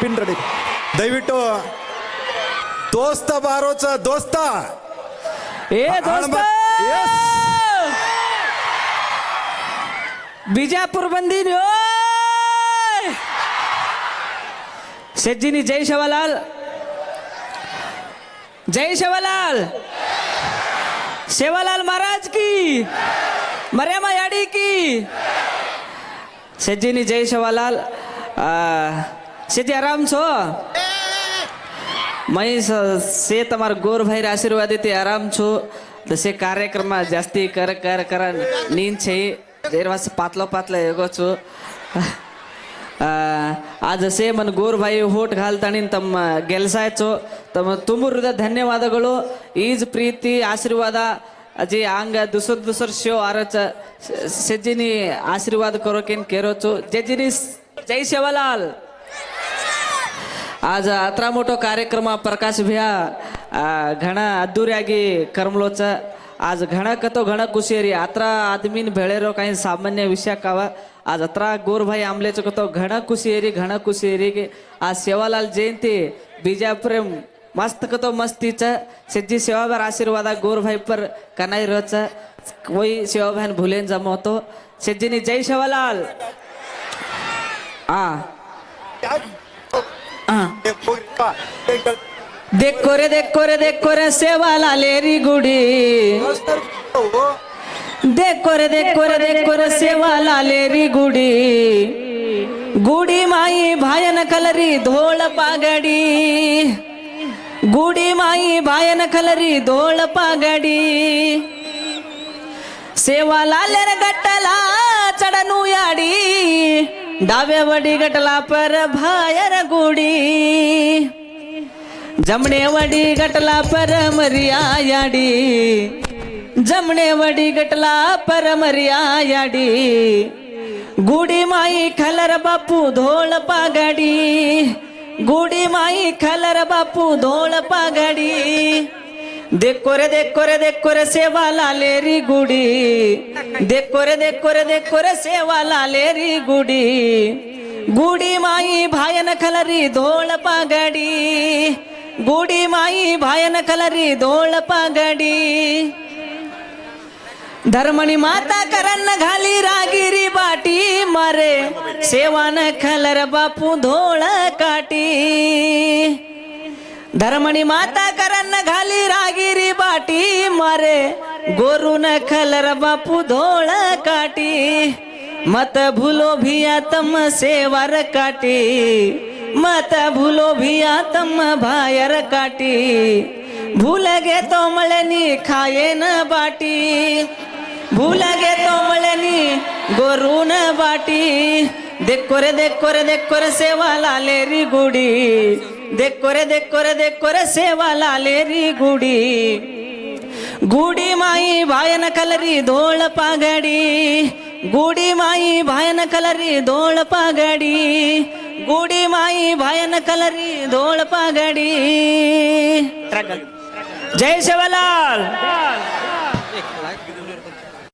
Pin ready ದಯವಿಟ್ಟು ದೋಸ್ತ ಬಾರೋಚ ದೋಸ್ತ ए दोस्त Yes. बिजापूर बंदी शेठजीनी जय शेवालाल शेवालाल महाराज की मर्यामा याडी की शेठजीनी जय शेवालाल शेठी आराम छो मैं से तमार गोर भाई आशीर्वाद येते आराम छो तसे कार्यक्रम जास्ती कर कर कर नींद छे जेरवास पातलो पातला येगो छो आज से मन गोर भाई होट घालतानी तम ಗೆಲ್ಸಾಯ್ತು ತಮ್ಮ ತುಂಬ ಹೃದಯ ಧನ್ಯವಾದಗಳು ಈಜ್ ಪ್ರೀತಿ ಆಶೀರ್ವಾದ ಅಜಿ ಆಂಗ दुसर दुसर शो आरच सेजिनी आशीर्वाद करो केन केरो छो जेजिनी जय शेवालाल आज अत्रा मोठो कार्यक्रम प्रकाश भैया घणा अद्धुर्यागी करमलोच आज घणा कतो घणा खुशी अत्रा आदमीन भेळेरो काही सामान्य विषय कावा आज अत्रा गोर भाई आमलेच कतो घणा खुशी की आज शेवालाल जयंती बिजापुर मस्त कतो मस्तीच सेजी सेवाबार आशीर्वाद गोर भाई पर कनाई रोच कोई सेवा बहन भूलेन जमवतो सेजीनी जय शेवालाल देखो रे सेवालाल री गुडी देखो रे सेवालाल री गुडी गुडी माई भायन कलरी धोळ पागडी गुडी माई भायन कलरी धोळ पागडी सेवालाल रे गट्टला चढनु याडी डाव्या वडी गटला पर भायर गुडी जमणे वडी गटला पर मरिया याडी जमणे वडी गटला पर मरिया याडी गुडी माई खलर बापू धोळ पागडी गुडी माई खलर बापू धोळ पागडी देखो रे सेवालाल री गुडी देखो रे सेवालाल री गुडी गुडी माई भायन कलरी धोळ पागडी गुडी माई भायन कलरी धोळ पागडी धर्मणी माता करन्न घाली रागिरी बाटी मारे सेवान खलर बापू धोळ काटी धर्मणी माता करन्न घाली रागिरी बाटी मारे गोरून खलर बापू धोळ काटी मत भूलो भिया तम सेवार काटी मत भूलो भिया तम भायर काटी भूल गे तो मळनी खाये न बाटी भूल गे तो मळनी गोरून बाटी देखो रे सेवालाल री गुडी देखो रे सेवालाल री गुडी गुडी माई भायन कलरी धोळ पागडी गुडी माई भायन कलरी धोळ पागडी गुडी माई भायन कलरी धोळ पागडी जय शेवालाल।